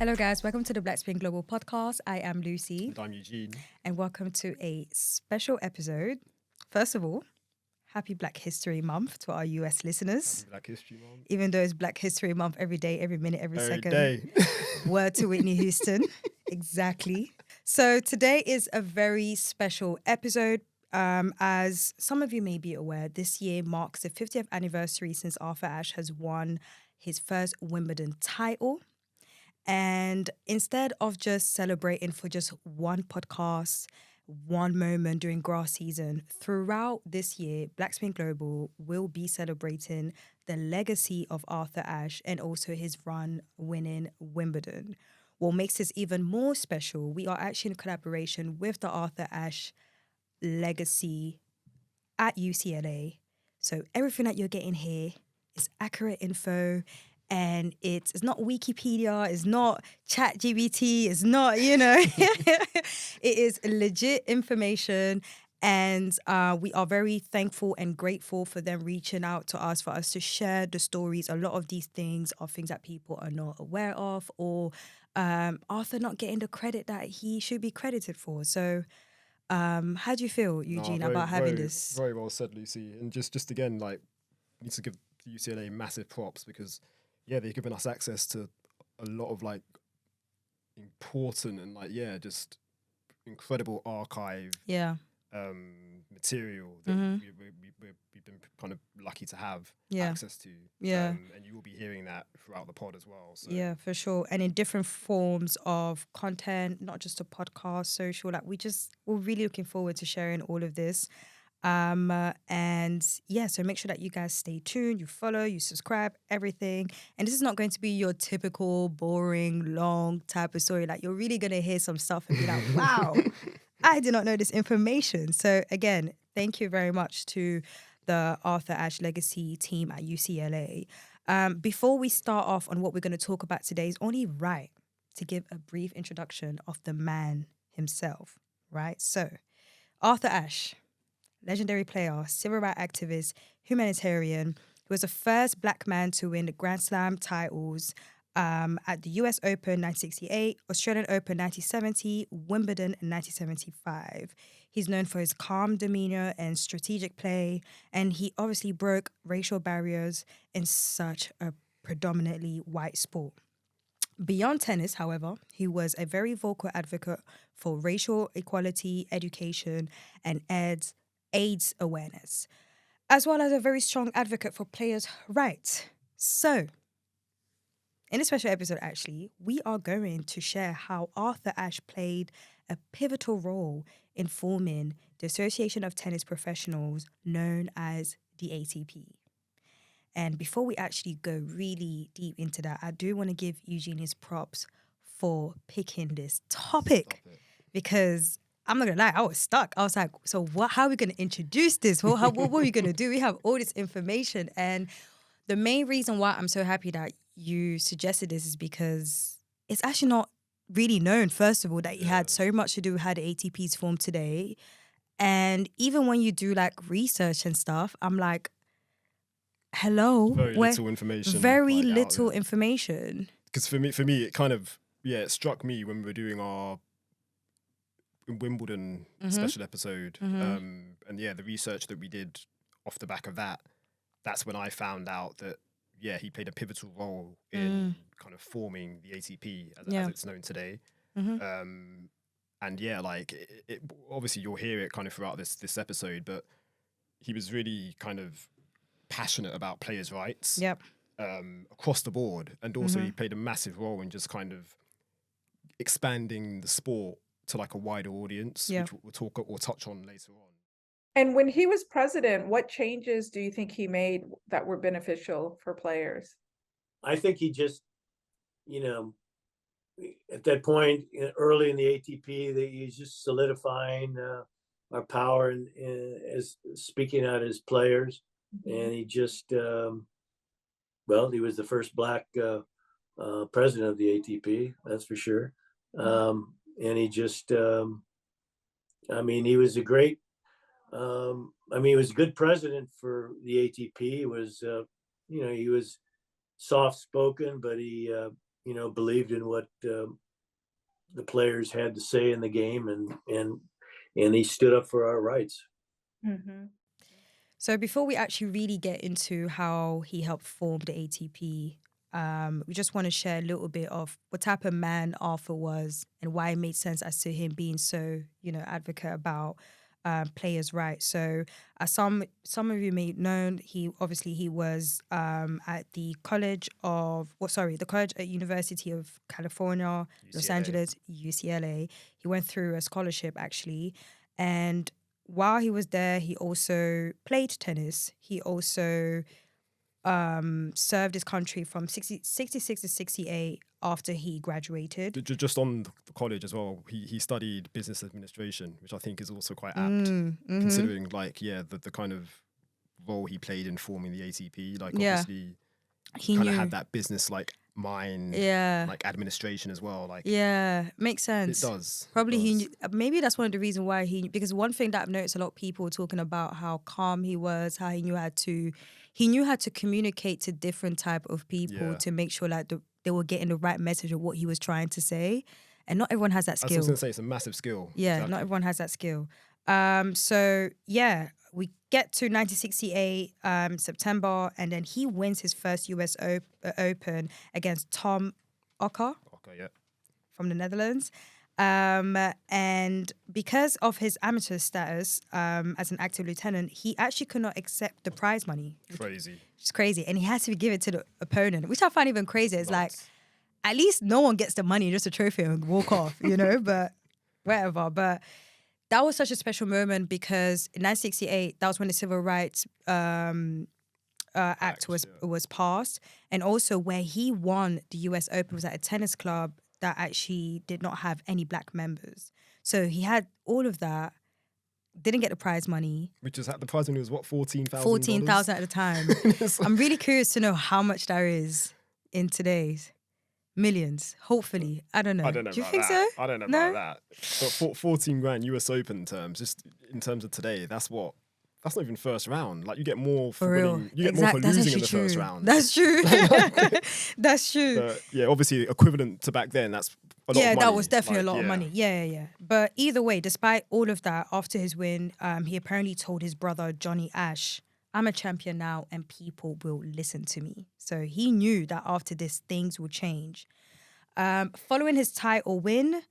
Hello, guys. Welcome to the Black Spin Global Podcast. I am Lucy. And I'm Eugene. And welcome to a special episode. First of all, happy Black History Month to our US listeners. Happy Black History Month. Even though it's Black History Month every day, every minute, every second. Day. Word to Whitney Houston. Exactly. So today is a very special episode. As some of you may be aware, this year marks the 50th anniversary since Arthur Ashe has won his first Wimbledon title. And instead of just celebrating for just one podcast, one moment during grass season, throughout this year, Black Spin Global will be celebrating the legacy of Arthur Ashe and also his run winning Wimbledon. What makes this even more special, we are actually in collaboration with the Arthur Ashe Legacy at UCLA. So everything that you're getting here is accurate info. And it's not Wikipedia, it's not ChatGPT, it's not, it is legit information. And we are very thankful and grateful for them reaching out to us, for us to share the stories. A lot of these things are things that people are not aware of, or Arthur not getting the credit that he should be credited for. So how do you feel, Eugene, about having this? Very well said, Lucy. And just again, like, we need to give UCLA massive props because they've given us access to a lot of like important and just incredible archive material that we've been kind of lucky to have access to. And you will be hearing that throughout the pod as well. So. Yeah, for sure. And in different forms of content, not just a podcast, social, we're really looking forward to sharing all of this. So make sure that you guys stay tuned, you follow, you subscribe, everything. And this is not going to be your typical boring, long type of story. Like, you're really going to hear some stuff and be like, wow, I did not know this information. So again, thank you very much to the Arthur Ashe Legacy team at UCLA. Before we start off on what we're going to talk about today, it's only right to give a brief introduction of the man himself, right? So, Arthur Ashe, legendary player, civil rights activist, humanitarian. He was the first Black man to win the Grand Slam titles at the US Open 1968, Australian Open 1970, Wimbledon in 1975. He's known for his calm demeanor and strategic play, and he obviously broke racial barriers in such a predominantly white sport. Beyond tennis, however, he was a very vocal advocate for racial equality, education, and AIDS awareness, as well as a very strong advocate for players' rights. So, in this special episode, actually, we are going to share how Arthur Ashe played a pivotal role in forming the Association of Tennis Professionals, known as the ATP. And before we actually go really deep into that, I do want to give Eugene his props for picking this topic, because I'm not going to lie, I was stuck. I was like, so how are we going to introduce this? What are we going to do? We have all this information. And the main reason why I'm so happy that you suggested this is because it's actually not really known, first of all, that he had so much to do with how the ATP's formed today. And even when you do like research and stuff, I'm like, hello. Very little information. Very little information. Because for me, it kind of, it struck me when we were doing our Wimbledon special episode, and the research that we did off the back of that's when I found out that he played a pivotal role in kind of forming the ATP as it's known today. It obviously you'll hear it kind of throughout this episode, but he was really kind of passionate about players' rights across the board, and also he played a massive role in just kind of expanding the sport to like a wider audience, which we'll touch on later on. And when he was president, what changes do you think he made that were beneficial for players? I think he just, at that point, early in the ATP, that he's just solidifying our power and as speaking out as players. And he just, he was the first Black president of the ATP, that's for sure. And he just, he was a great, he was a good president for the ATP. He was, he was soft-spoken, but he believed in what the players had to say in the game, and he stood up for our rights. Mm-hmm. So before we actually really get into how he helped form the ATP, we just want to share a little bit of what type of man Arthur was and why it made sense as to him being so, advocate about players' rights. So as some of you may know, he was at the College at University of California, UCLA. Los Angeles, UCLA. He went through a scholarship actually, and while he was there, he also played tennis. He also served his country from 66 to 68 after he graduated. Just on the college as well, he studied business administration, which I think is also quite apt, considering the kind of role he played in forming the ATP. Obviously, he kind of had that business mind, administration as well. Makes sense. It does. Probably he knew, maybe that's one of the reasons why because one thing that I've noticed a lot of people talking about how calm he was, how he knew how to communicate to different type of people to make sure they were getting the right message of what he was trying to say. And not everyone has that skill. I was going to say, it's a massive skill. Yeah, exactly. Not everyone has that skill. We get to 1968 September, and then he wins his first US Open against Tom Ocker from the Netherlands. And because of his amateur status as an active lieutenant, he actually could not accept the prize money. Crazy. It's crazy. And he had to give it to the opponent, which I find even crazier. It's at least no one gets the money, just a trophy and walk off, but whatever. But that was such a special moment because in 1968, that was when the Civil Rights Act was passed. And also where he won the US Open was at a tennis club that actually did not have any black members. So he had all of that, didn't get the prize money. Which is the prize money was what, $14,000? $14,000 at the time. I'm really curious to know how much that is in today's millions. Hopefully. I don't know. I don't know. Do you about think that. so? I don't know about that. But 14 grand US Open terms, just in terms of today, that's not even first round. Like, you get more for winning. You get more for losing in the first round. That's true. That's true. But yeah, obviously equivalent to back then, that's a lot of money. Yeah, that was definitely a lot of money. Yeah. But either way, despite all of that, after his win, he apparently told his brother, Johnny Ashe, I'm a champion now and people will listen to me. So he knew that after this, things will change. Following his title win,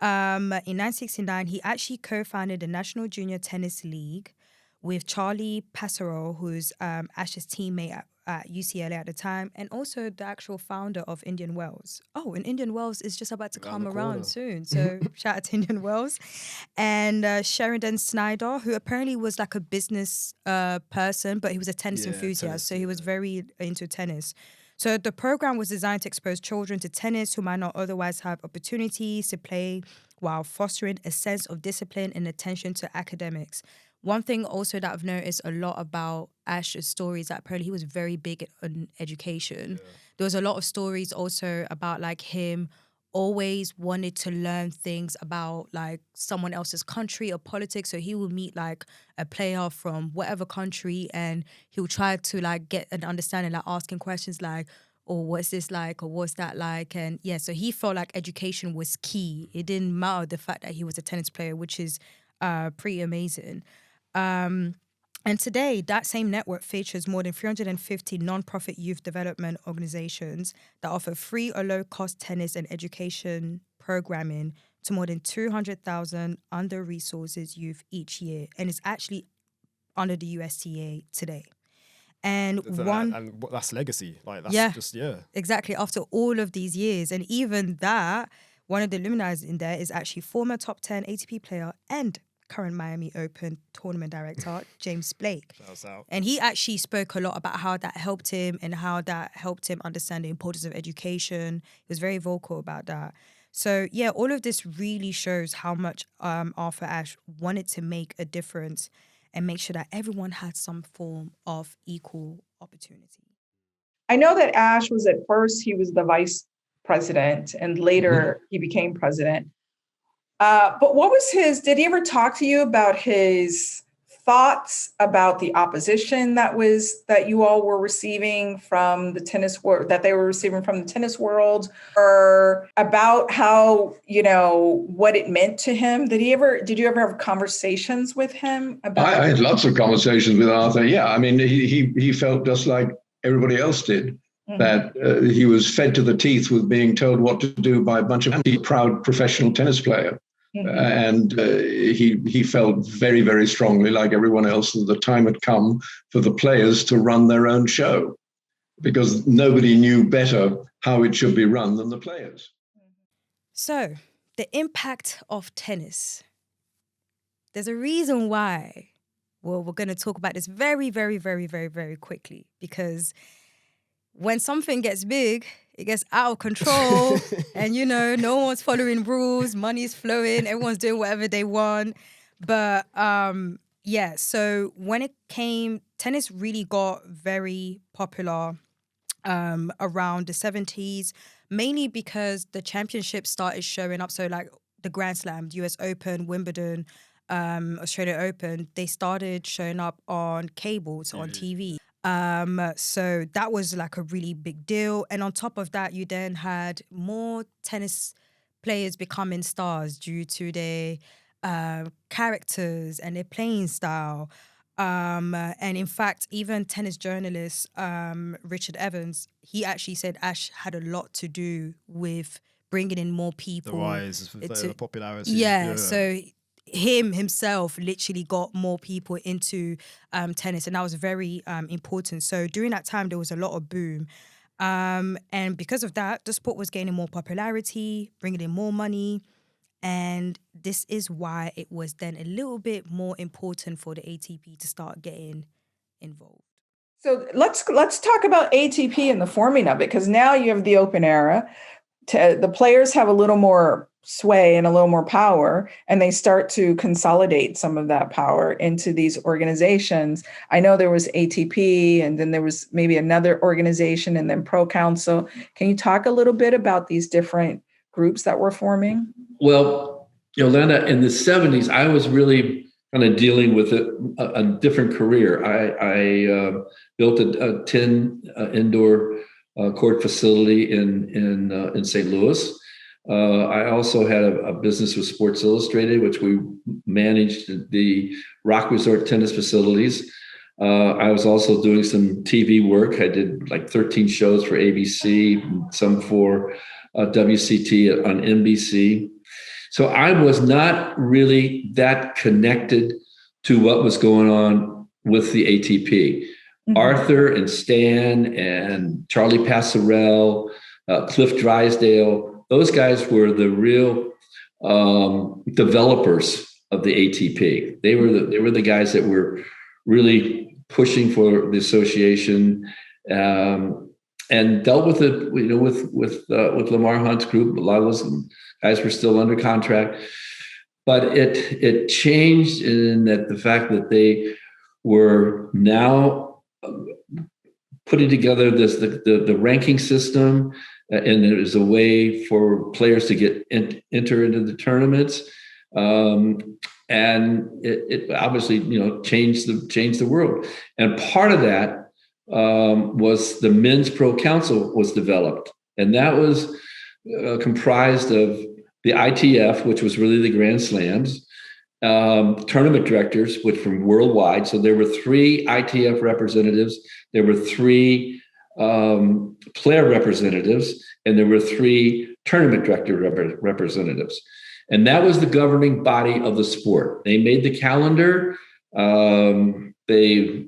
in 1969, he actually co-founded the National Junior Tennis League with Charlie Passero, who's Ashe's teammate at UCLA at the time, and also the actual founder of Indian Wells. Oh, and Indian Wells is just about to come around soon. So shout out to Indian Wells. And Sheridan Snyder, who apparently was like a business person, but he was a tennis enthusiast. So he was very into tennis. So the program was designed to expose children to tennis who might not otherwise have opportunities to play while fostering a sense of discipline and attention to academics. One thing also that I've noticed a lot about Ashe's stories, that apparently he was very big on education. Yeah. There was a lot of stories also about him always wanted to learn things about someone else's country or politics. So he would meet a player from whatever country and he would try to get an understanding, asking questions or what's this like or what's that like? And yeah, so he felt like education was key. It didn't matter the fact that he was a tennis player, which is pretty amazing. And today, that same network features more than 350 non-profit youth development organizations that offer free or low-cost tennis and education programming to more than 200,000 under-resourced youth each year. And it's actually under the USTA today. And that's legacy. Exactly. After all of these years. And even that, one of the luminaries in there is actually former top 10 ATP player and current Miami Open tournament director, James Blake. Shouts out. And he actually spoke a lot about how that helped him and how that helped him understand the importance of education. He was very vocal about that. So yeah, all of this really shows how much Arthur Ashe wanted to make a difference and make sure that everyone had some form of equal opportunity. I know that Ashe was, at first, he was the vice president and later he became president. But what was did he ever talk to you about his thoughts about the opposition that you all were receiving from the tennis world, that they were receiving from the tennis world, or about how, what it meant to him? Did you ever have conversations with him about? I had lots of conversations with Arthur. Yeah, I mean, he felt just like everybody else did. Mm-hmm. That he was fed to the teeth with being told what to do by a bunch of proud professional tennis player. Mm-hmm. And he felt very, very strongly, like everyone else, that the time had come for the players to run their own show, because nobody knew better how it should be run than the players. So, the impact of tennis. There's a reason why. Well, we're going to talk about this very, very, very, very, very quickly, because when something gets big, it gets out of control and, no one's following rules, money's flowing, everyone's doing whatever they want. But, so when it came, tennis really got very popular around the 70s, mainly because the championships started showing up. So like the Grand Slam, US Open, Wimbledon, Australia Open, they started showing up on cable, so on TV. So that was like a really big deal. And on top of that, you then had more tennis players becoming stars due to their characters and their playing style. And in fact, even tennis journalist Richard Evans, he actually said Ashe had a lot to do with bringing in more people. The rise of the popularity. Yeah, so himself literally got more people into tennis, and that was very important. So during that time, there was a lot of boom. And because of that, the sport was gaining more popularity, bringing in more money. And this is why it was then a little bit more important for the ATP to start getting involved. So let's talk about ATP and the forming of it, because now you have the open era. The players have a little more sway and a little more power, and they start to consolidate some of that power into these organizations. I know there was ATP, and then there was maybe another organization, and then Pro Council. Can you talk a little bit about these different groups that were forming? Well, Yolanda, in the 70s, I was really kind of dealing with a different career. I built a 10 indoor court facility in St. Louis. I also had a business with Sports Illustrated, which we managed the Rock Resort tennis facilities. I was also doing some TV work. I did like 13 shows for ABC, some for WCT on NBC. So I was not really that connected to what was going on with the ATP. Mm-hmm. Arthur and Stan and Charlie Passerelle, Cliff Drysdale, those guys were the real developers of the ATP. They were the guys that were really pushing for the association, and dealt with it, with Lamar Hunt's group. A lot of those guys were still under contract, but it changed in that the fact that they were now putting together the ranking system, and it was a way for players to enter into the tournaments, and it obviously changed the world. And part of that was the Men's Pro Council was developed, and that was comprised of the ITF, which was really the Grand Slams, tournament directors, which from worldwide. So there were 3 ITF representatives, there were 3 player representatives, and there were 3 tournament director representatives. And that was the governing body of the sport. They made the calendar. They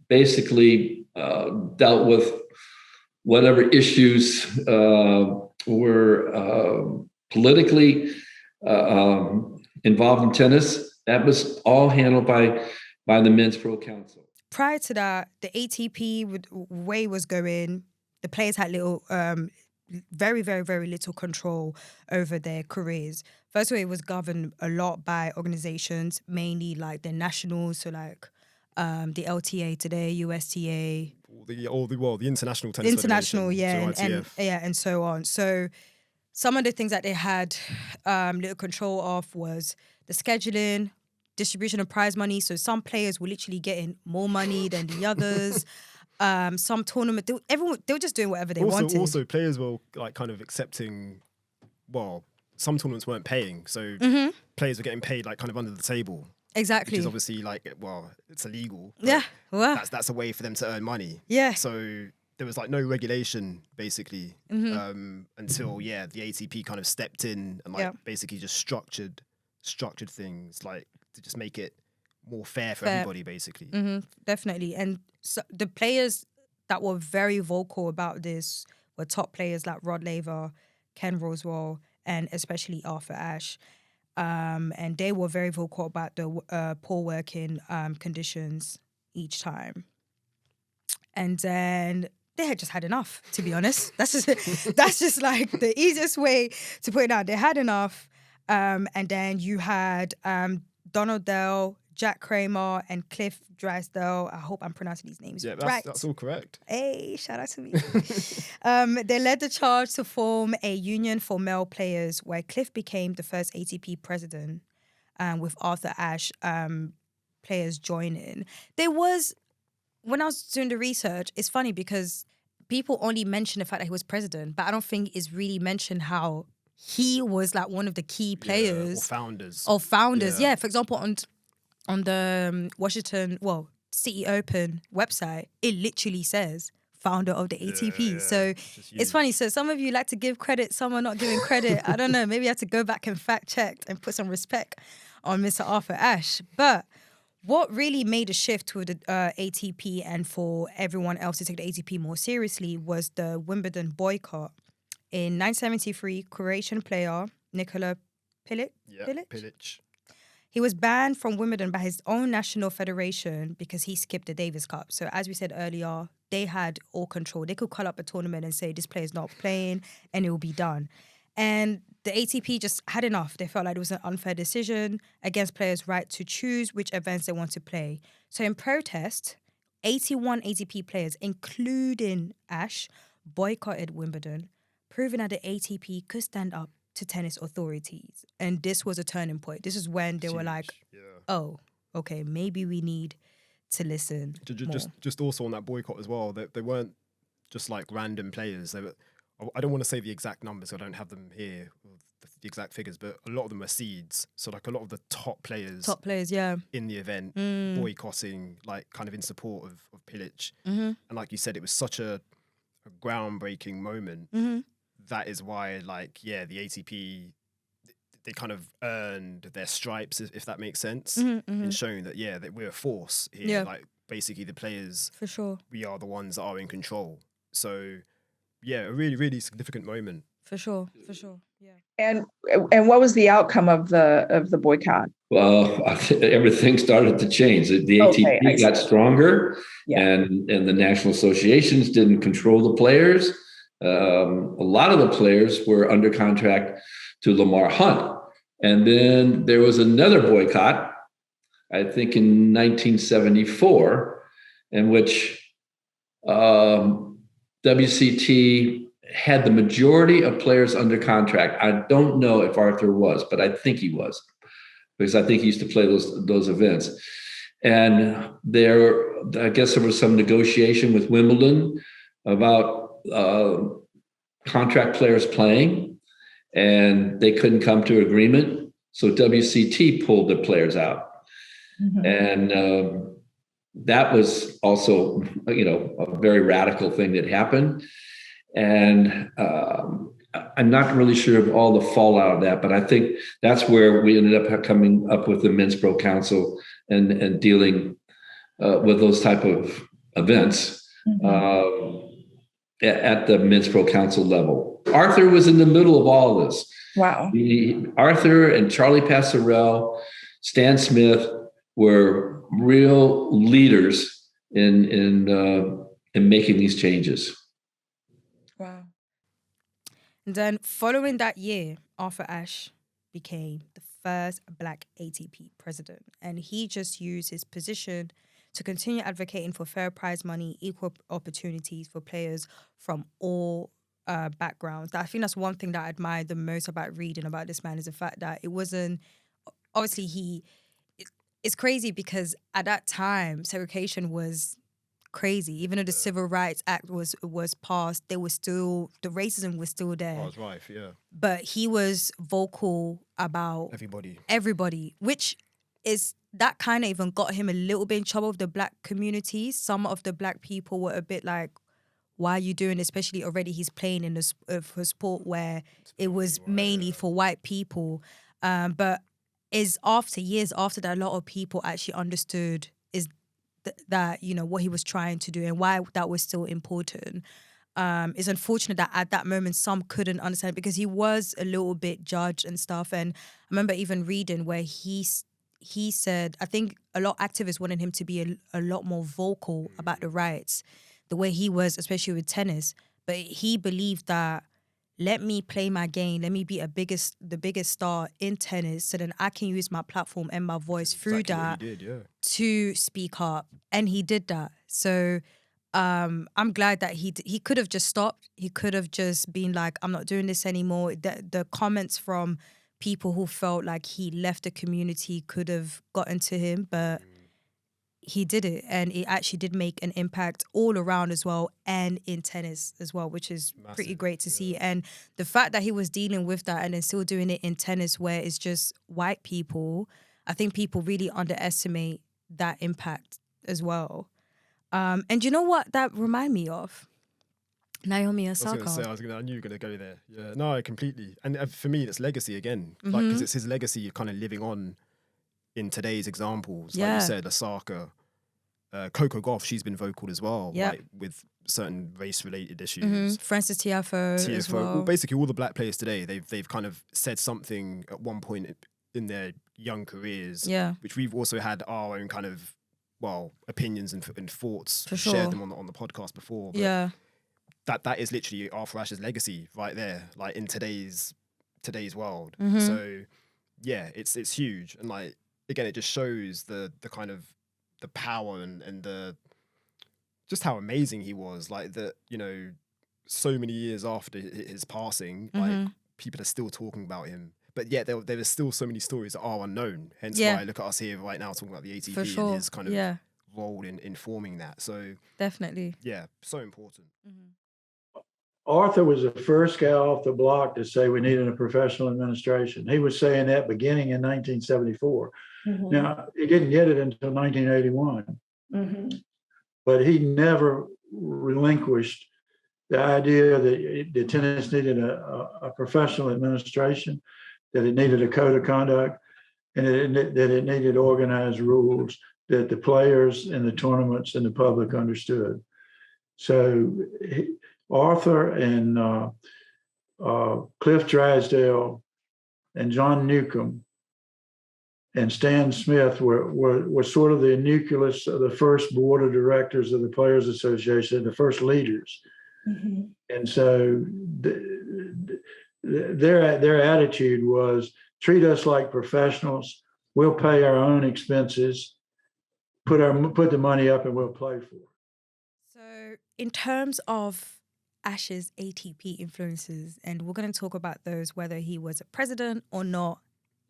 basically dealt with whatever issues were politically involved in tennis. That was all handled by the Men's Pro Council. Prior to that, the ATP way was going, the players had very, very, very little control over their careers. First of all, it was governed a lot by organizations, mainly like the nationals, so like the LTA today, USTA, the international tennis, international, yeah, and so on. So some of the things that they had little control of was the scheduling, distribution of prize money. So some players were literally getting more money than the others. Some tournament, they were just doing whatever they wanted. Also, players were like kind of accepting. Well, some tournaments weren't paying, so players were getting paid like kind of under the table. Exactly. Which is obviously like, well, it's illegal. Yeah. Well, that's a way for them to earn money. Yeah. So there was like no regulation basically until the ATP kind of stepped in and like basically just structured things like to just make it more fair for everybody basically. Definitely. And so the players that were very vocal about this were top players like Rod Laver, Ken Rosewall, and especially Arthur Ashe. And they were very vocal about the poor working conditions each time. And then they had just had enough, to be honest. That's just like the easiest way to put it out. They had enough. And then you had Donald Dell, Jack Kramer, and Cliff Drysdale. I hope I'm pronouncing these names right. That's all correct. Hey, shout out to me. They led the charge to form a union for male players where Cliff became the first ATP president with Arthur Ashe players joining. When I was doing the research, it's funny because people only mention the fact that he was president, but I don't think it's really mentioned how he was like one of the key players. Or founders. Yeah. For example, on the Washington, City Open website, it literally says founder of the ATP. So it's funny. So some of you like to give credit, some are not giving credit. I don't know. Maybe I have to go back and fact check and put some respect on Mr. Arthur Ashe. But what really made a shift with the ATP and for everyone else to take the ATP more seriously was the Wimbledon boycott. In 1973, Croatian player Nikola Pilic. He was banned from Wimbledon by his own national federation because he skipped the Davis Cup. So as we said earlier, they had all control. They could call up a tournament and say, this player's not playing, and it will be done. And the ATP just had enough. They felt like it was an unfair decision against players' right to choose which events they want to play. So in protest, 81 ATP players, including Ashe, boycotted Wimbledon, proving that the ATP could stand up to tennis authorities. And this was a turning point. This is when they were like, oh, okay, maybe we need to listen Just also on that boycott as well, they weren't just like random players. They were, I don't want to say the exact numbers, I don't have them here, the exact figures, but a lot of them were seeds. So like a lot of the top players in the event boycotting, like kind of in support of Pilic. And like you said, it was such a groundbreaking moment. That is why, like, the ATP, they kind of earned their stripes, if that makes sense, in showing that, that we're a force here. Yeah. Like, basically, the players, for sure, we are the ones that are in control. So, a really, really significant moment. For sure, yeah. And what was the outcome of the boycott? Well, everything started to change. The ATP got stronger, and the national associations didn't control the players. A lot of the players were under contract to Lamar Hunt. And then there was another boycott, I think in 1974, in which WCT had the majority of players under contract. I don't know if Arthur was, but I think he was, because I think he used to play those events. And I guess there was some negotiation with Wimbledon about contract players playing, and they couldn't come to agreement. So WCT pulled the players out. And that was also, a very radical thing that happened. And I'm not really sure of all the fallout of that, but I think that's where we ended up coming up with the Men's Pro Council and dealing with those type of events. At the Men's Pro Council level. Arthur was in the middle of all this. Wow. Arthur and Charlie Passerelle, Stan Smith were real leaders in making these changes. Wow. And then following that year, Arthur Ashe became the first Black ATP president. And he just used his position to continue advocating for fair prize money, equal opportunities for players from all backgrounds. I think that's one thing that I admire the most about reading about this man, is the fact that it wasn't, obviously it's crazy because at that time, segregation was crazy. Even though the Civil Rights Act was passed, the racism was still there. Oh, it's rife, yeah. But he was vocal about everybody, which is that kind of even got him a little bit in trouble with the black community. Some of the black people were a bit like, why are you doing this? Especially already he's playing in a sport where it was mainly for white people. But years after that, a lot of people actually understood that, you know, what he was trying to do and why that was still important. It's unfortunate that at that moment some couldn't understand because he was a little bit judged and stuff. And I remember even reading where he said, I think a lot of activists wanted him to be a lot more vocal about the rights, the way he was, especially with tennis. But he believed that, let me play my game, let me be the biggest star in tennis, so then I can use my platform and my voice through that to speak up. And he did that. So I'm glad that he could have just stopped. He could have just been like, I'm not doing this anymore. The comments from people who felt like he left the community could have gotten to him, but he did it, and it actually did make an impact all around as well, and in tennis as well, which is pretty great to see. And the fact that he was dealing with that and then still doing it in tennis where it's just white people, I think people really underestimate that impact as well. And you know what that reminded me of? Naomi Osaka. I knew you were going to go there. Yeah, no, completely. And for me, it's legacy again, like because it's his legacy kind of living on in today's examples. Like you said, Osaka, Coco Gauff, she's been vocal as well, like with certain race-related issues. Frances Tiafoe as well. Basically, all the black players today, they've kind of said something at one point in their young careers, which we've also had our own kind of opinions and thoughts, shared them on the podcast before. But that is literally Arthur Ashe's legacy right there, like in today's world. So yeah, it's huge, and like again, it just shows the kind of the power and the just how amazing he was. Like that, you know, so many years after his passing, like people are still talking about him. But yet there are still so many stories that are unknown. Hence why look at us here right now talking about the ATP and his kind of role in forming that. So definitely, so important. Arthur was the first guy off the block to say we needed a professional administration. He was saying that beginning in 1974. Now, he didn't get it until 1981. But he never relinquished the idea that the tennis needed a professional administration, that it needed a code of conduct, and that it needed organized rules that the players and the tournaments and the public understood. So Arthur and Cliff Drysdale and John Newcomb and Stan Smith were sort of the nucleus of the first board of directors of the Players Association, the first leaders. And so their attitude was, treat us like professionals. We'll pay our own expenses, put the money up, and we'll play for it. So in terms of Ashe's ATP influences, and we're going to talk about those, whether he was a president or not,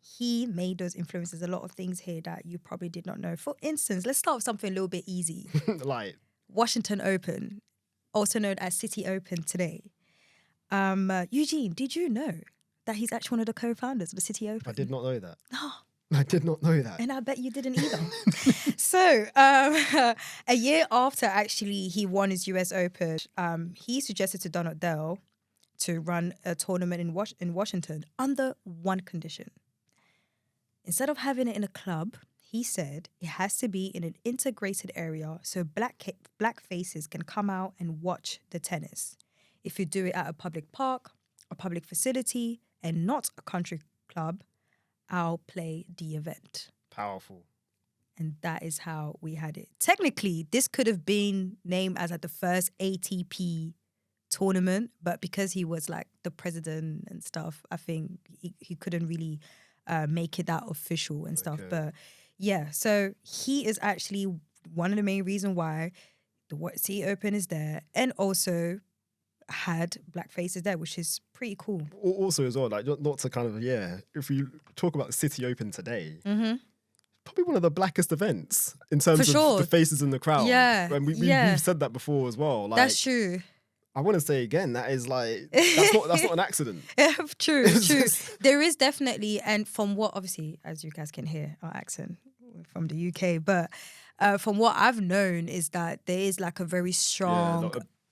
he made those influences. A lot of things here that you probably did not know. For instance, let's start with something a little bit easy. Like Washington Open, also known as City Open today. Eugene, did you know that he's actually one of the co-founders of the City Open? I did not know that. I did not know that. And I bet you didn't either. So a year after actually he won his US Open, he suggested to Donald Dell to run a tournament in Washington under one condition. Instead of having it in a club, he said it has to be in an integrated area so black faces can come out and watch the tennis. If you do it at a public park, a public facility, and not a country club, I'll play the event. Powerful. And that is how we had it. Technically, this could have been named as like the first ATP tournament, but because he was like the president and stuff, I think he couldn't really make it that official and stuff. But yeah, so he is actually one of the main reasons why the City Open is there, and also had black faces there, which is pretty cool. Also as well, like not to kind of, if we talk about the City Open today, probably one of the blackest events in terms of the faces in the crowd. Yeah, and we've said that before as well. Like, that's true. I want to say again, that is like that's not an accident. True. There is definitely, and from what obviously, as you guys can hear, our accent from the UK, but from what I've known is that there is like a very strong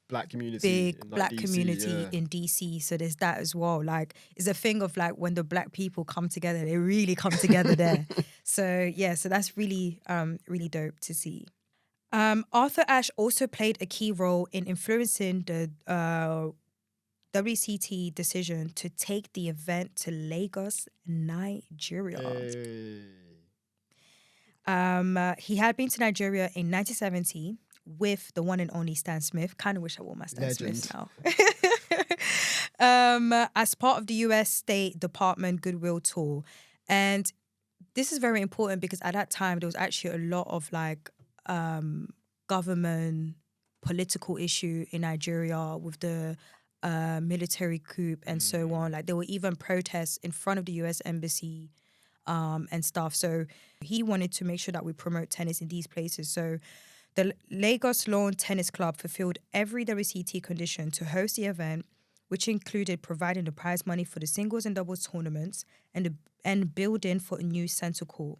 black community, big black community in DC. So there's that as well. Like, it's a thing of like when the black people come together, they really come together there. So so that's really really dope to see. Arthur Ashe also played a key role in influencing the WCT decision to take the event to Lagos, Nigeria. He had been to Nigeria in 1970 with the one and only Stan Smith. Kind of wish I wore my Stan Smith now. As part of the US State Department Goodwill Tour. And this is very important because at that time, there was actually a lot of like government political issue in Nigeria with the military coup and so on. Like, there were even protests in front of the US Embassy and stuff. So he wanted to make sure that we promote tennis in these places. So the Lagos Lawn Tennis Club fulfilled every WCT condition to host the event, which included providing the prize money for the singles and doubles tournaments and building for a new center court.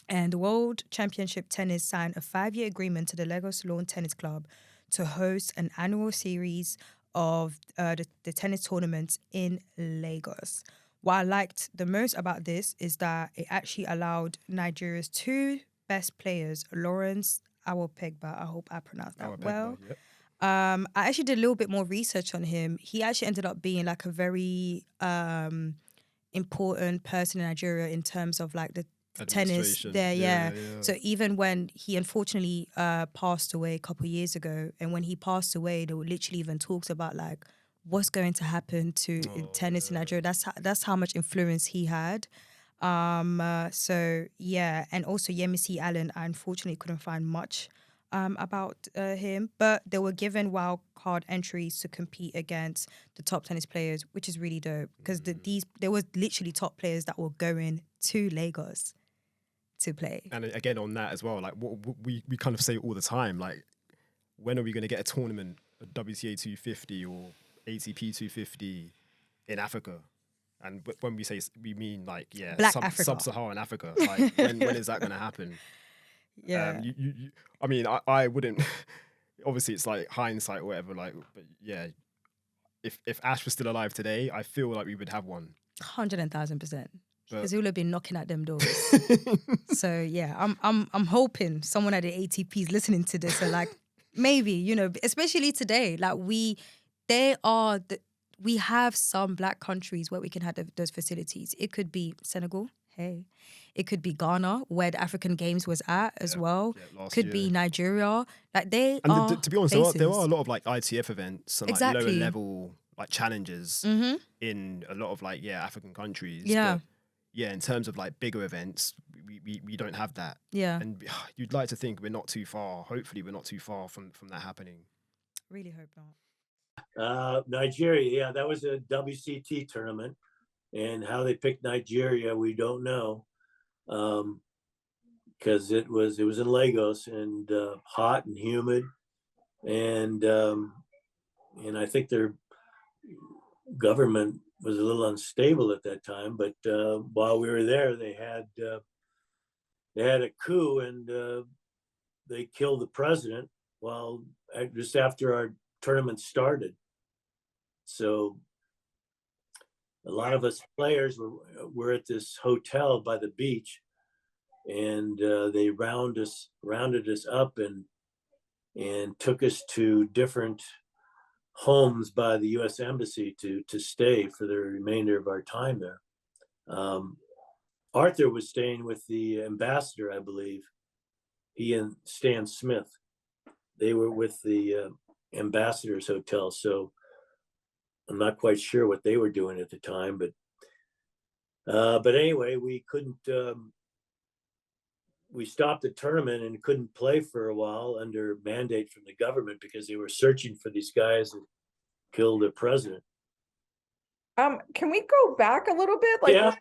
And the World Championship Tennis signed a 5-year agreement to the Lagos Lawn Tennis Club to host an annual series of the tennis tournaments in Lagos. What I liked the most about this is that it actually allowed Nigeria's 2 best players, Lawrence Awopegba, I hope I pronounced that well. Yep. I actually did a little bit more research on him. He actually ended up being like a very important person in Nigeria in terms of like the tennis there. Yeah. So even when he unfortunately passed away a couple of years ago, and when he passed away, there were literally even talks about like what's going to happen to tennis in Nigeria. That's how much influence he had. So yeah, and also Yemisi Allen, I unfortunately couldn't find much about him, but they were given wild card entries to compete against the top tennis players, which is really dope because there was literally top players that were going to Lagos to play. And again on that as well, like what we kind of say all the time, like when are we going to get a tournament, a WTA 250 or ATP 250 in Africa? And when we say, we mean like, sub-Saharan Africa. Like, when is that going to happen? Yeah. I mean, I wouldn't, obviously it's like hindsight or whatever, like, but yeah, if Ash was still alive today, I feel like we would have one. 110,000%. Because he would have been knocking at them doors. So yeah, I'm hoping someone at the ATP is listening to this and like, maybe, you know, especially today, like we have some black countries where we can have those facilities. It could be Senegal, it could be Ghana, where the African Games was at as well. Could be Nigeria. Like to be honest, there are a lot of like ITF events and like lower level like challenges in a lot of like African countries. Yeah. But, in terms of like bigger events, we don't have that. Yeah. And you'd like to think we're not too far. Hopefully, we're not too far from that happening. Really hope not. Nigeria, that was a WCT tournament, and how they picked Nigeria, we don't know, because it was in Lagos and hot and humid, and I think their government was a little unstable at that time. But while we were there, they had a coup and they killed the president just after our tournament started. So a lot of us players were at this hotel by the beach, and they rounded us up and took us to different homes by the U.S. Embassy to stay for the remainder of our time there. Arthur was staying with the ambassador, I believe. He and Stan Smith, they were with the ambassador's hotel. So I'm not quite sure what they were doing at the time, but anyway, we couldn't. We stopped the tournament and couldn't play for a while under mandate from the government because they were searching for these guys that killed the president. Can we go back a little bit? Like,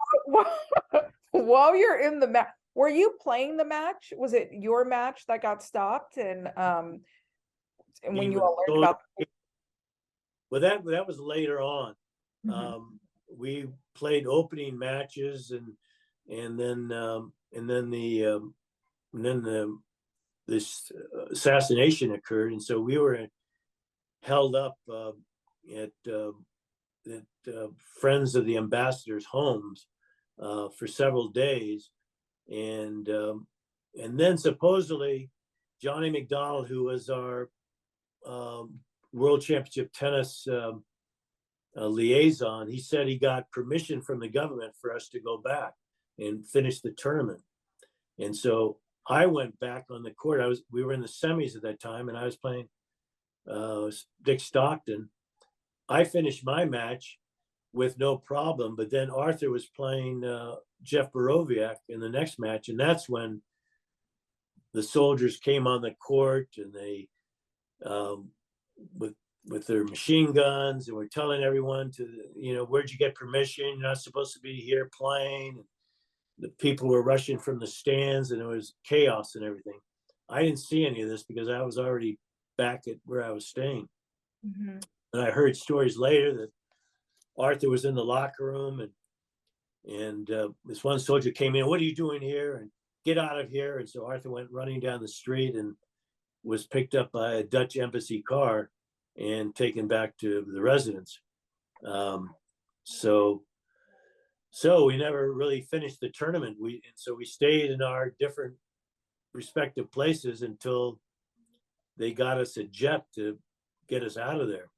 while you're in the Were you playing the match? Was it your match that got stopped? And when you all learned about well, that was later on. Mm-hmm. We played opening matches, and then this assassination occurred, and so we were held up at friends of the ambassadors' homes for several days, and then supposedly Johnny McDonald, who was our World Championship tennis liaison, he said he got permission from the government for us to go back and finish the tournament. And so I went back on the court. We were in the semis at that time, and I was playing Dick Stockton. I finished my match with no problem, but then Arthur was playing Jeff Borowiak in the next match, and that's when the soldiers came on the court, and they with their machine guns, and were telling everyone to, where'd you get permission? You're not supposed to be here playing. The people were rushing from the stands, and it was chaos and everything. I didn't see any of this because I was already back at where I was staying. Mm-hmm. And I heard stories later that Arthur was in the locker room, and this one soldier came in, "What are you doing here?" And "Get out of here." And so Arthur went running down the street and was picked up by a Dutch embassy car and taken back to the residence. So we never really finished the tournament. So we stayed in our different respective places until they got us a jet to get us out of there.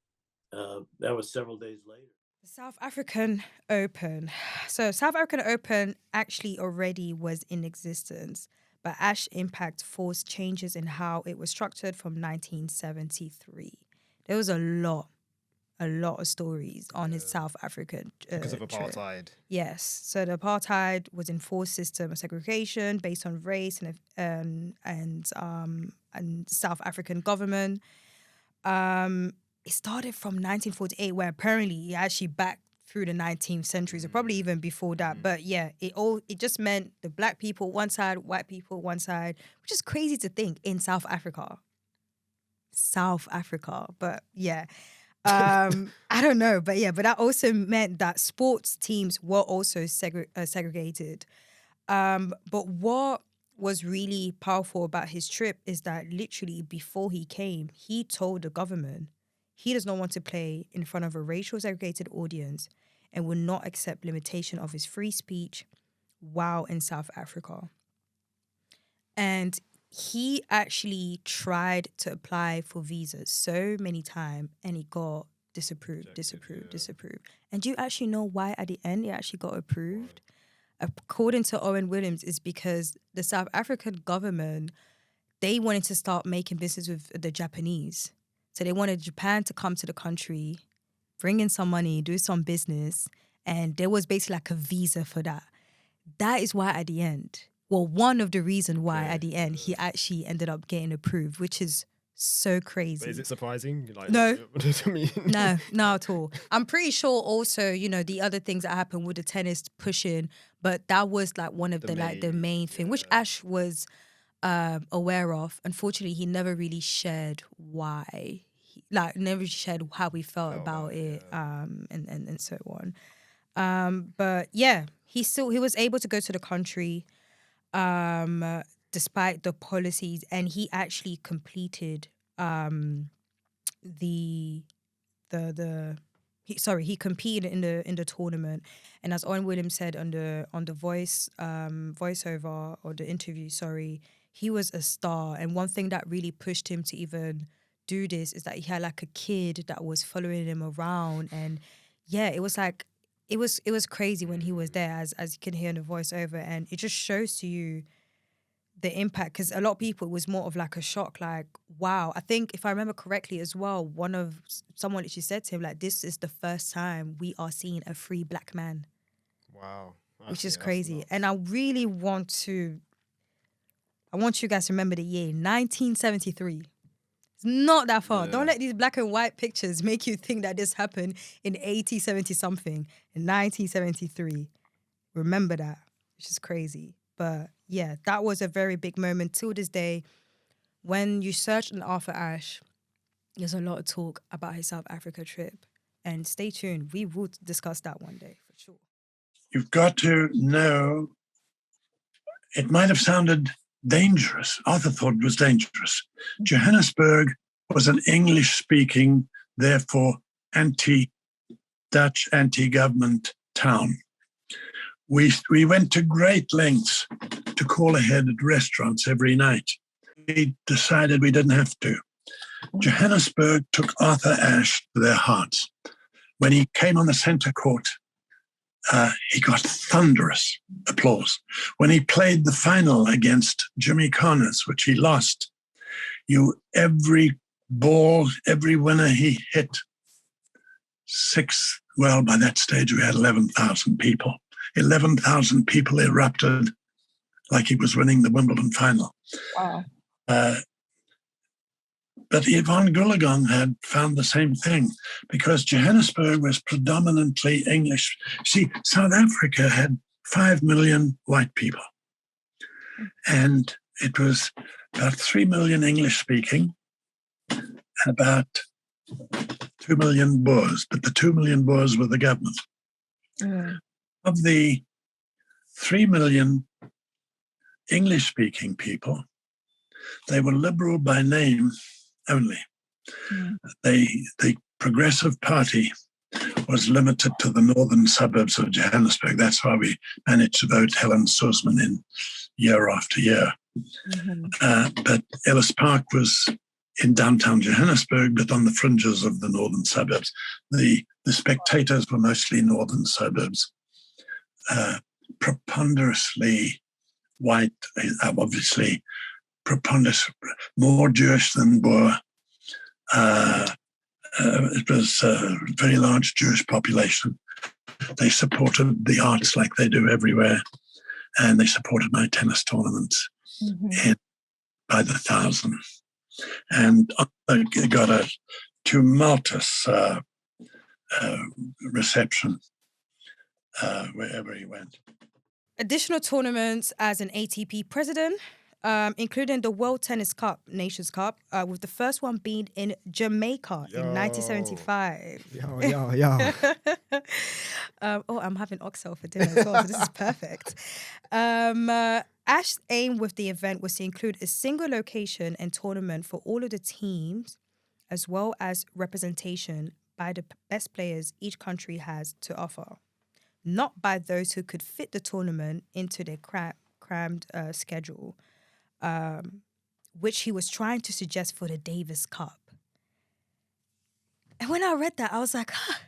That was several days later. The South African Open. So South African Open actually already was in existence, but Ashe impact forced changes in how it was structured from 1973. There was a lot of stories on his South African because of apartheid. Trip. Yes, so the apartheid was enforced system of segregation based on race and South African government. It started from 1948, where apparently it actually back through the 19th century, so probably even before that. But yeah, it just meant the black people one side, white people one side, which is crazy to think in South Africa. But yeah. I don't know, but that also meant that sports teams were also segregated. But what was really powerful about his trip is that literally before he came, he told the government he does not want to play in front of a racial segregated audience and will not accept limitation of his free speech while in South Africa. And he actually tried to apply for visas so many times, and he got disapproved. And do you actually know why at the end it actually got approved? According to Owen Williams, is because the South African government, they wanted to start making business with the Japanese. So they wanted Japan to come to the country, bring in some money, do some business, and there was basically like a visa for that. That is why at the end, one of the reasons why at the end he actually ended up getting approved, which is so crazy. But is it surprising? No. I mean? No, not at all. I'm pretty sure also, the other things that happened with the tennis pushing, but that was like one of the main thing, which Ashe was aware of. Unfortunately, he never really shared why, never shared how he felt about it, and so on. But yeah, he was able to go to the country, despite the policies, and he actually completed he competed in the tournament, and as Owen Williams said on the voiceover or the interview, he was a star. And one thing that really pushed him to even do this is that he had like a kid that was following him around, and it was like it was crazy when he was there, as you can hear in the voiceover, and it just shows to you the impact, because a lot of people, it was more of like a shock, like, wow. I think if I remember correctly as well, someone literally said to him, like, this is the first time we are seeing a free black man. Wow. Which is crazy. And I really want you guys to remember the year, 1973. It's not that far. Yeah. Don't let these black and white pictures make you think that this happened in 70 something, in 1973. Remember that, which is crazy. But yeah, that was a very big moment. Till this day, when you search on Arthur Ashe, there's a lot of talk about his South Africa trip. And stay tuned. We will discuss that one day for sure. You've got to know, it might have sounded dangerous. Arthur thought it was dangerous. Johannesburg was an English-speaking, therefore anti-Dutch, anti-government town. We went to great lengths to call ahead at restaurants every night. We decided we didn't have to. Johannesburg took Arthur Ashe to their hearts. When he came on the centre court, he got thunderous applause. When he played the final against Jimmy Connors, which he lost, every ball, every winner he hit, by that stage we had 11,000 people. 11,000 people erupted like he was winning the Wimbledon final. Wow. But Yvonne Goolagong had found the same thing because Johannesburg was predominantly English. See, South Africa had 5 million white people. And it was about 3 million English speaking and about 2 million Boers. But the 2 million Boers were the government. Mm. Of the 3 million English speaking people, they were liberal by name only. Mm. The Progressive Party was limited to the northern suburbs of Johannesburg. That's why we managed to vote Helen Suzman in year after year. Mm-hmm. But Ellis Park was in downtown Johannesburg, but on the fringes of the northern suburbs. The spectators were mostly northern suburbs, preponderously white, obviously, more Jewish than Boer. It was a very large Jewish population. They supported the arts like they do everywhere, and they supported my tennis tournaments by the thousand. And I got a tumultuous reception wherever he went. Additional tournaments as an ATP president, including the World Tennis Cup, Nations Cup, with the first one being in Jamaica in 1975. I'm having oxtail for dinner as well, so this is perfect. Ash's aim with the event was to include a single location and tournament for all of the teams, as well as representation by the best players each country has to offer, not by those who could fit the tournament into their crammed schedule, which he was trying to suggest for the Davis Cup. And when I read that, I was like, huh.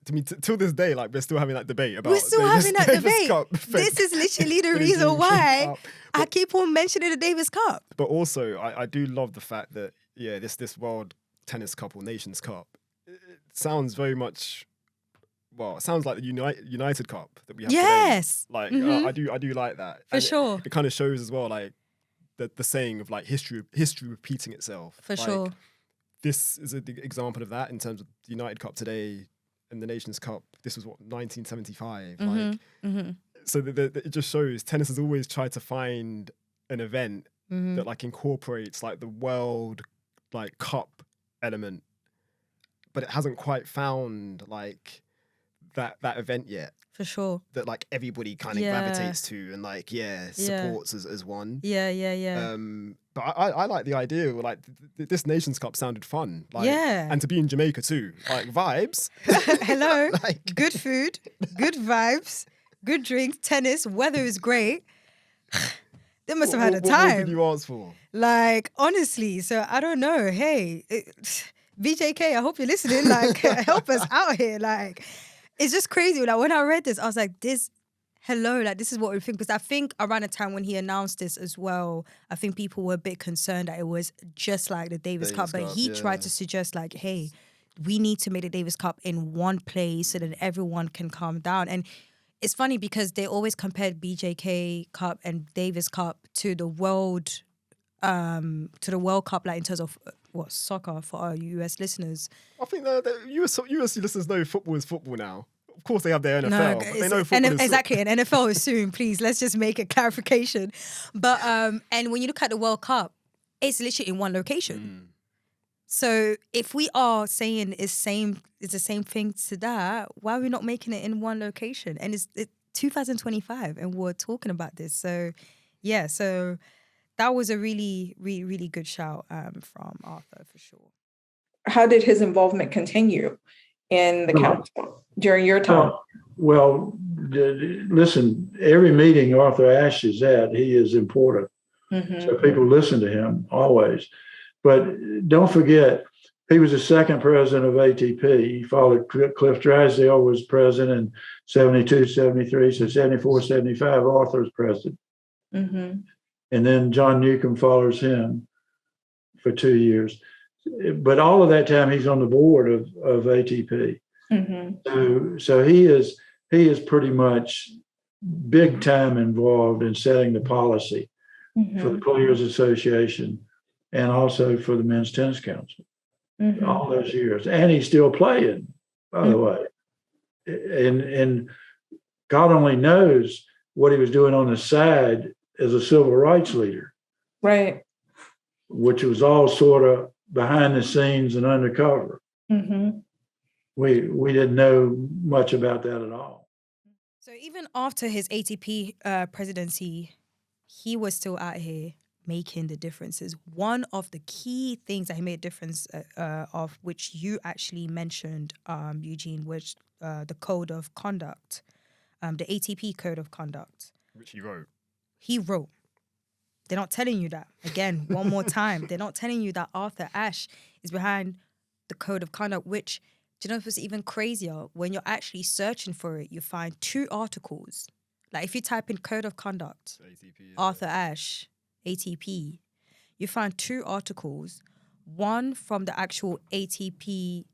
To me, till this day, like we're still having that debate about. We're still having that debate. Cup this is literally the reason why I keep on mentioning the Davis Cup. But also, I do love the fact that this World Tennis Cup or Nations Cup, it sounds very much. Well, it sounds like the United Cup that we have today. Like I do like that for sure. It kind of shows as well, like the saying of like history repeating itself. For sure. This is an example of that in terms of the United Cup today and the Nations Cup. This was 1975. So it just shows tennis has always tried to find an event that like incorporates like the world like cup element, but it hasn't quite found like that event yet. For sure. That like everybody kind of gravitates to and like supports as one. But I like the idea. Like this Nations Cup sounded fun. Like, and to be in Jamaica too. Like vibes. Hello. Like good food, good vibes, good drinks, tennis. Weather is great. They must have had a time. What did you ask for? Like honestly. So I don't know. Hey, BJK. I hope you're listening. Like help us out here. Like. It's just crazy. Like when I read this, I was like, this is what we think. Because I think around the time when he announced this as well, I think people were a bit concerned that it was just like the Davis Cup. But he tried to suggest like, hey, we need to make the Davis Cup in one place so that everyone can calm down. And it's funny because they always compared BJK Cup and Davis Cup to the World Cup, like in terms of soccer for our US listeners. I think the US listeners know football is football now. Of course, they have their NFL. But they know football is exactly. And NFL is soon. Please, let's just make a clarification. But and when you look at the World Cup, it's literally in one location. So if we are saying it's the same thing to that, why are we not making it in one location? And it's 2025, and we're talking about this. So yeah, so that was a really, really, really good shout from Arthur for sure. How did his involvement continue in the council during your time? Well, listen, every meeting Arthur Ashe is at, he is important. So people listen to him always. But don't forget, he was the second president of ATP. He followed Cliff Drysdale was president in 72, 73. So 74, 75, Arthur was president. And then John Newcomb follows him for 2 years. But all of that time, he's on the board of ATP. So he is pretty much big time involved in setting the policy for the Players Association and also for the Men's Tennis Council all those years. And he's still playing, by the way. And God only knows what he was doing on the side as a civil rights leader. Right. Which was all sort of behind the scenes and undercover. We didn't know much about that at all. So even after his ATP presidency, he was still out here making the differences. One of the key things that he made a difference of, which you actually mentioned, Eugene, was the code of conduct, the ATP code of conduct. Which he wrote. He wrote. They're not telling you that. Again, one more time. They're not telling you that Arthur Ashe is behind the code of conduct, which, do you know what's even crazier? When you're actually searching for it, you find 2 articles. Like if you type in code of conduct, ATP, Arthur Ashe, ATP, you find 2 articles, one from the actual ATP.com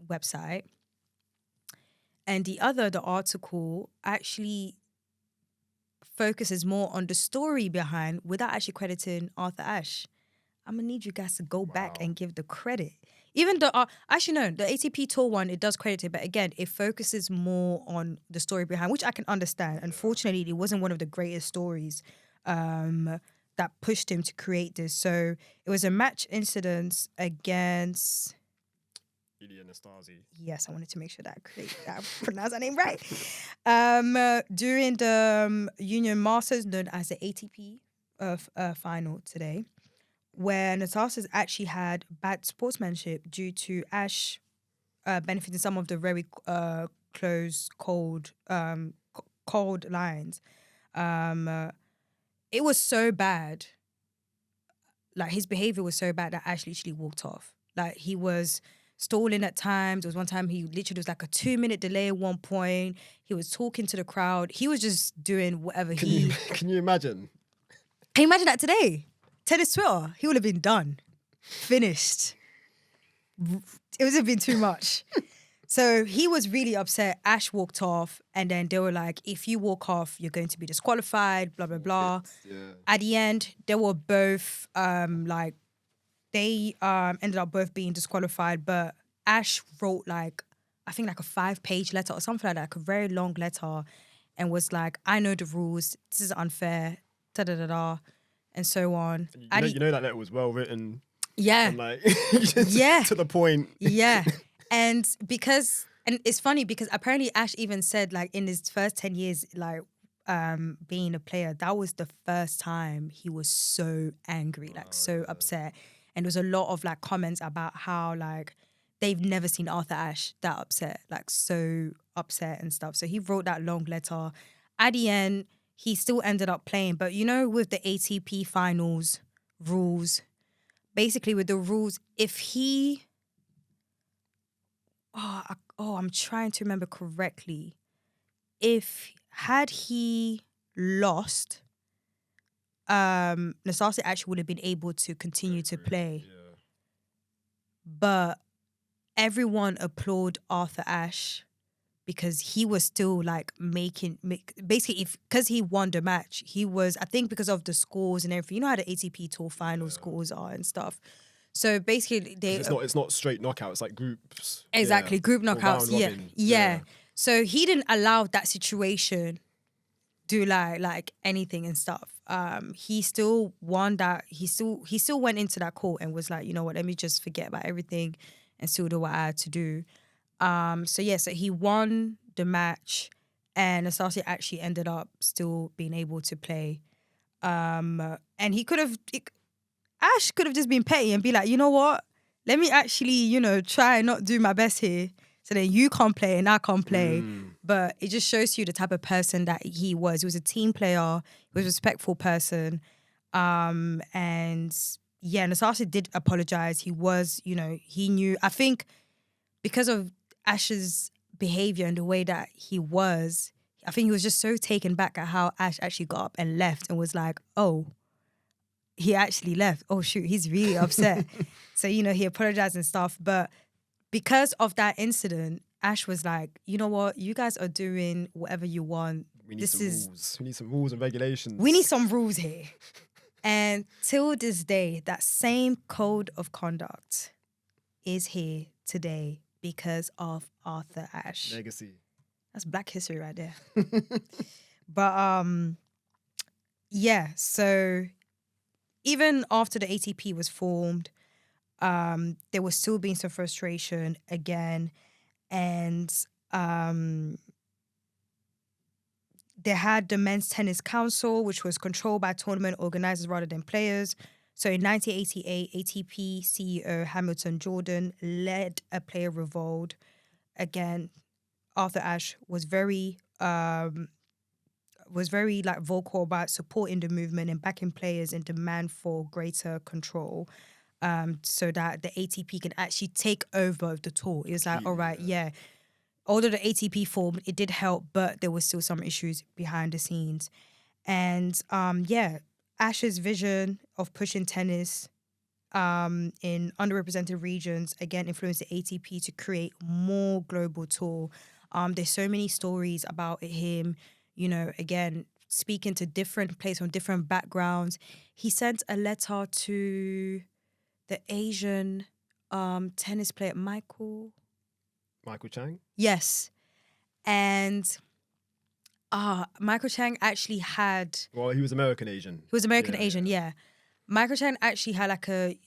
website, and the other, the article, actually focuses more on the story behind without actually crediting Arthur Ashe. I'm going to need you guys to go back and give the credit. Even the, actually no, the ATP Tour one, it does credit it, but again, it focuses more on the story behind, which I can understand. Unfortunately, it wasn't one of the greatest stories that pushed him to create this. So it was a match incident against... Ilya Nastasi. Yes, I wanted to make sure that I pronounced that name right. During the Union Masters, known as the ATP final today, where Nastasi's actually had bad sportsmanship due to Ashe benefiting some of the very close, cold lines. It was so bad. Like, his behavior was so bad that Ashe literally walked off. Like, he was stalling at times. There was one time he literally was like a 2-minute delay at one point. He was talking to the crowd. He was just doing whatever Can you imagine? Can you imagine that today? Tennis Twitter, he would have been done. Finished. It would have been too much. So he was really upset. Ashe walked off, and then they were like, if you walk off, you're going to be disqualified, blah, blah, blah. Yeah. At the end, they were both they ended up both being disqualified, but Ashe wrote I think a 5-page letter or something like a very long letter, and was like, I know the rules, this is unfair, da-da-da-da, and so on. You know that letter was well written. Yeah. And to the point. Yeah. And it's funny because apparently Ashe even said in his first 10 years, being a player, that was the first time he was so angry, upset. And there was a lot of comments about how they've never seen Arthur Ashe that upset, so upset and stuff. So he wrote that long letter. At the end, he still ended up playing. But with the ATP finals rules, basically with the rules, if he... I'm trying to remember correctly. Had he lost... Nastasi actually would have been able to continue to play. Yeah. But everyone applauded Arthur Ashe because he was still because he won the match. He was, I think, because of the scores and everything. You know how the ATP Tour final scores are and stuff. So basically, it's not straight knockout. It's like groups. Exactly, group knockouts. Yeah. So he didn't allow that situation do like anything and stuff. He still won that. He still went into that court and was like, you know what? Let me just forget about everything and still do what I had to do. So he won the match, and Asase actually ended up still being able to play. And Ashe could have just been petty and be like, you know what? Let me actually, try and not do my best here. So then you can't play and I can't play. But it just shows you the type of person that he was. He was a team player. He was a respectful person. And Asase did apologize. He was, he knew. I think because of Ashe's behavior and the way that he was, I think he was just so taken back at how Ashe actually got up and left and was like, oh, he actually left. Oh, shoot, he's really upset. So, he apologized and stuff. But because of that incident, Ashe was like, you know what? You guys are doing whatever you want. We need rules. We need some rules and regulations. We need some rules here. And till this day, that same code of conduct is here today because of Arthur Ashe Legacy. That's Black history right there. But so even after the ATP was formed, there was still being some frustration again, and they had the Men's Tennis Council, which was controlled by tournament organizers rather than players. So in 1988, ATP CEO Hamilton Jordan led a player revolt. Again, Arthur Ashe was very vocal about supporting the movement and backing players in demand for greater control, so that the ATP can actually take over the tour. It was like, all right, although the ATP formed, it did help, but there was still some issues behind the scenes. And Ashe's vision of pushing tennis in underrepresented regions again influenced the ATP to create more global tour. There's so many stories about him, again, speaking to different players from different backgrounds. He sent a letter to the Asian tennis player, Michael Chang? Yes. And Michael Chang actually had... Well, he was American Asian. He was American Asian, yeah. Michael Chang actually had I think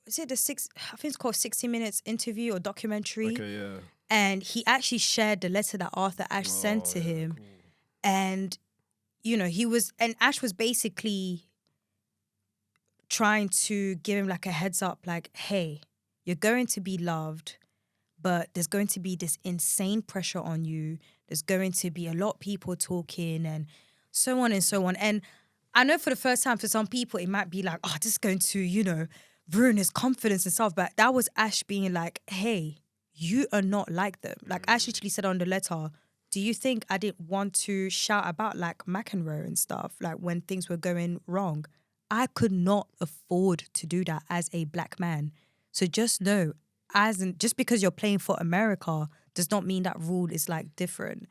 it's called 60 Minutes interview or documentary. Okay, yeah. And he actually shared the letter that Arthur Ashe sent to him. Cool. And, and Ashe was basically trying to give him like a heads up, like, hey, you're going to be loved, but there's going to be this insane pressure on you. There's going to be a lot of people talking and so on and so on. And I know for the first time, for some people, it might be like, oh, this is going to, ruin his confidence and stuff. But that was Ashe being like, hey, you are not like them. Like Ashe actually said on the letter, do you think I didn't want to shout about like McEnroe and stuff, like when things were going wrong? I could not afford to do that as a Black man. So just know, just because you're playing for America does not mean that rule is like different.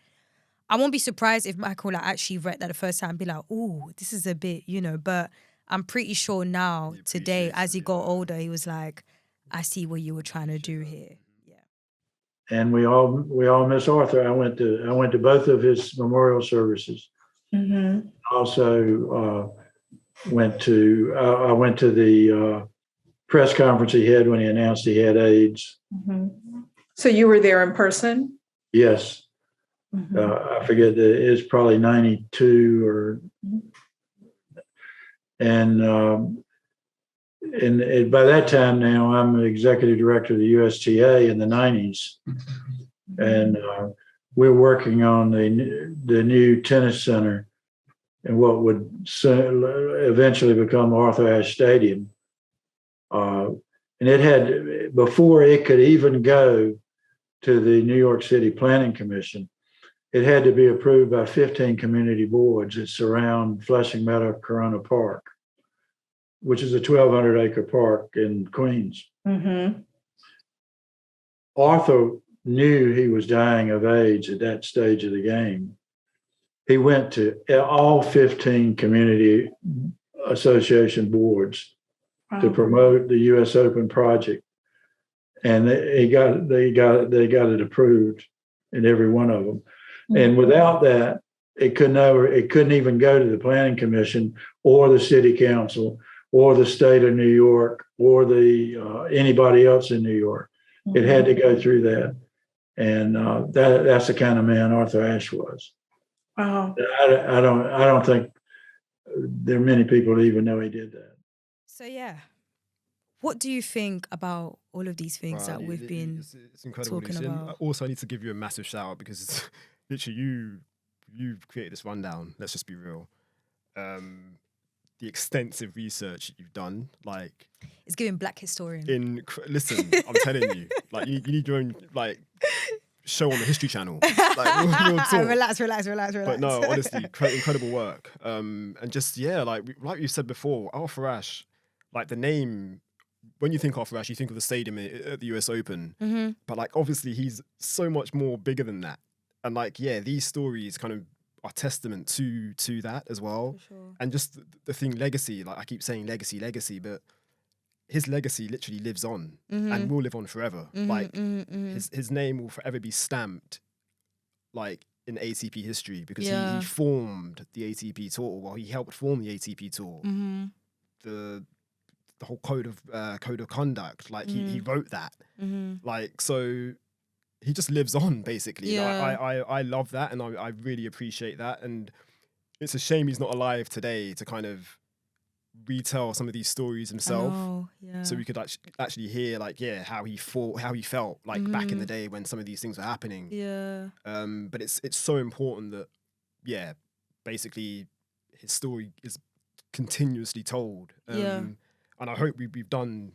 I won't be surprised if Michael actually read that the first time and be like, oh, this is a bit, but I'm pretty sure now, today, as he got older, he was like, I see what you were trying to do here. And we all miss Arthur. I went to both of his memorial services. Mm-hmm. Also went to the press conference he had when he announced he had AIDS. Mm-hmm. So you were there in person? Yes. Mm-hmm. I forget, it's probably 92 or, and by that time now, I'm the executive director of the USTA in the 90s. And we're working on the new tennis center and what would eventually become Arthur Ashe Stadium. And it had, before it could even go to the New York City Planning Commission, it had to be approved by 15 community boards that surround Flushing Meadow Corona Park, which is a 1,200-acre park in Queens. Mm-hmm. Arthur knew he was dying of AIDS at that stage of the game. He went to all 15 community association boards to promote the U.S. Open project, and they got it approved in every one of them. Mm-hmm. And without that, it couldn't even go to the Planning Commission or the City Council or the state of New York or the anybody else in New York. Mm-hmm. It had to go through that, and that's the kind of man Arthur Ashe was. Wow. I don't think there are many people who even know he did that. So yeah, what do you think about all of these things that we've been it's incredible talking about? Also, I need to give you a massive shout out because it's literally you've created this rundown. Let's just be real. The extensive research you've done, like, it's giving Black historian. Listen, I'm telling you, like, you need your own like show on the History Channel. Like, relax. But no, honestly, incredible work. And just like you said before, Arthur Ashe, like the name. When you think Arthur Ashe, you think of the stadium at the US Open, mm-hmm. but like obviously he's so much more bigger than that. And like these stories kind of are testament to that as well. For sure. And just the thing, legacy. Like I keep saying, legacy, but his legacy literally lives on mm-hmm. and will live on forever. Mm-hmm, like mm-hmm. his name will forever be stamped like in ATP history because he formed the ATP tour. Well, he helped form the ATP tour. Mm-hmm. The whole code of conduct. Like he wrote that. Mm-hmm. Like so. He just lives on, basically. Yeah. Like, I love that, and I really appreciate that. And it's a shame he's not alive today to kind of retell some of these stories himself. So we could actually hear, like, how he felt, like, mm-hmm. back in the day when some of these things were happening. Yeah. But it's so important that, basically his story is continuously told. And I hope we've done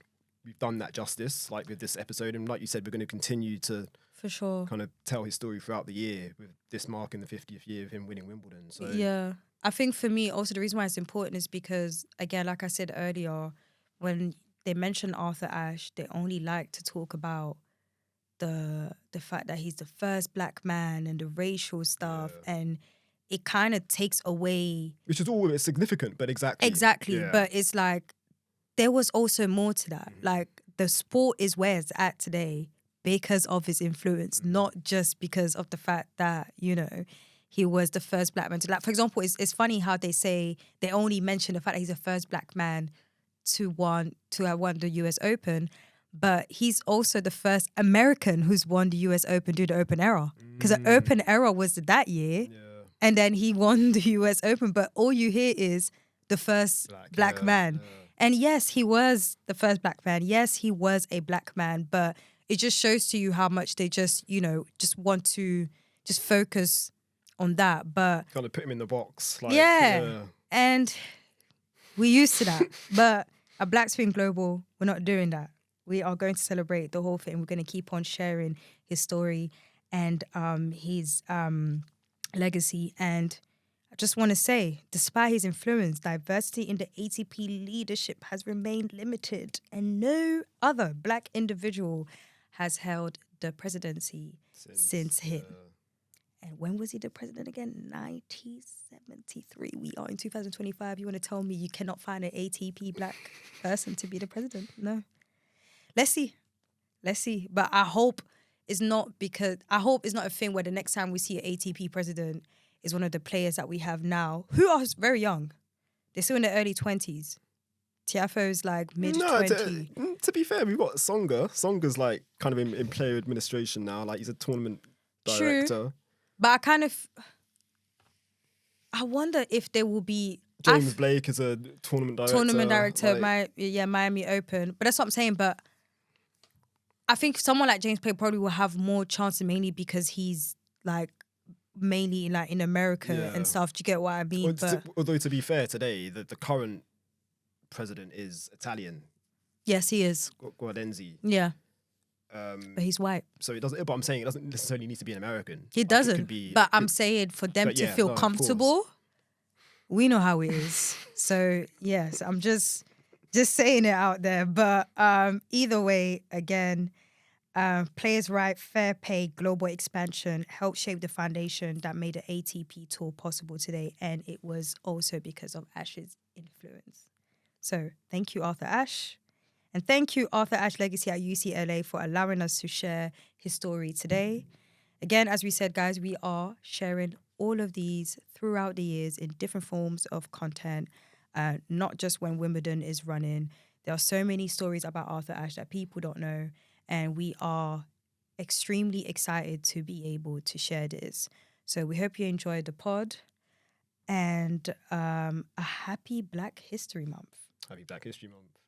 that justice, like with this episode. And like you said, we're going to continue to for sure kind of tell his story throughout the year, with this marking the 50th year of him winning Wimbledon. So I think for me also the reason why it's important is because, again, like I said earlier, when they mention Arthur Ashe, they only like to talk about the fact that he's the first Black man and the racial stuff, and it kind of takes away, which is all significant, but exactly, but it's like there was also more to that. Mm-hmm. Like the sport is where it's at today because of his influence, not just because of the fact that, you know, he was the first Black man to, like, for example, it's funny how they say they only mention the fact that he's the first Black man to have won the US Open, but he's also the first American who's won the US Open due to the Open Era, because the Open Era was that year, and then he won the US Open, but all you hear is the first Black man. Yeah. And yes, he was the first Black man. Yes, he was a Black man, but it just shows to you how much they just, you know, just want to just focus on that. But kind of put him in the box. Like, and we're used to that. But at Black Spin Global, we're not doing that. We are going to celebrate the whole thing. We're going to keep on sharing his story and his legacy. And I just want to say, despite his influence, diversity in the ATP leadership has remained limited, and no other Black individual has held the presidency since him. And when was he the president again? 1973. We are in 2025. You want to tell me you cannot find an ATP Black person to be the president? No. Let's see. But I hope it's not a thing where the next time we see an ATP president is one of the players that we have now, who are very young. They're still in their early 20s. Tiafoe's like mid-20. No, to be fair, we've got Tsonga. Tsonga's like kind of in player administration now. Like he's a tournament director. True. But I wonder if there will be... James Blake is a tournament director. Miami Open. But that's what I'm saying. But I think someone like James Blake probably will have more chances, mainly because he's like mainly like in America and stuff. Do you get what I mean? Although to be fair, today the current president is Italian. Yes, he is. Guardenzi. Yeah. But he's white. So it doesn't. But I'm saying it doesn't necessarily need to be an American. He doesn't. But I'm saying for them to feel comfortable, we know how it is. So yes, I'm just saying it out there. But either way, again, players' right, fair pay, global expansion helped shape the foundation that made the ATP tour possible today, and it was also because of Ashe's influence. So thank you, Arthur Ashe. And thank you, Arthur Ashe Legacy at UCLA, for allowing us to share his story today. Again, as we said, guys, we are sharing all of these throughout the years in different forms of content, not just when Wimbledon is running. There are so many stories about Arthur Ashe that people don't know, and we are extremely excited to be able to share this. So we hope you enjoyed the pod, and a happy Black History Month. Happy Black History Month.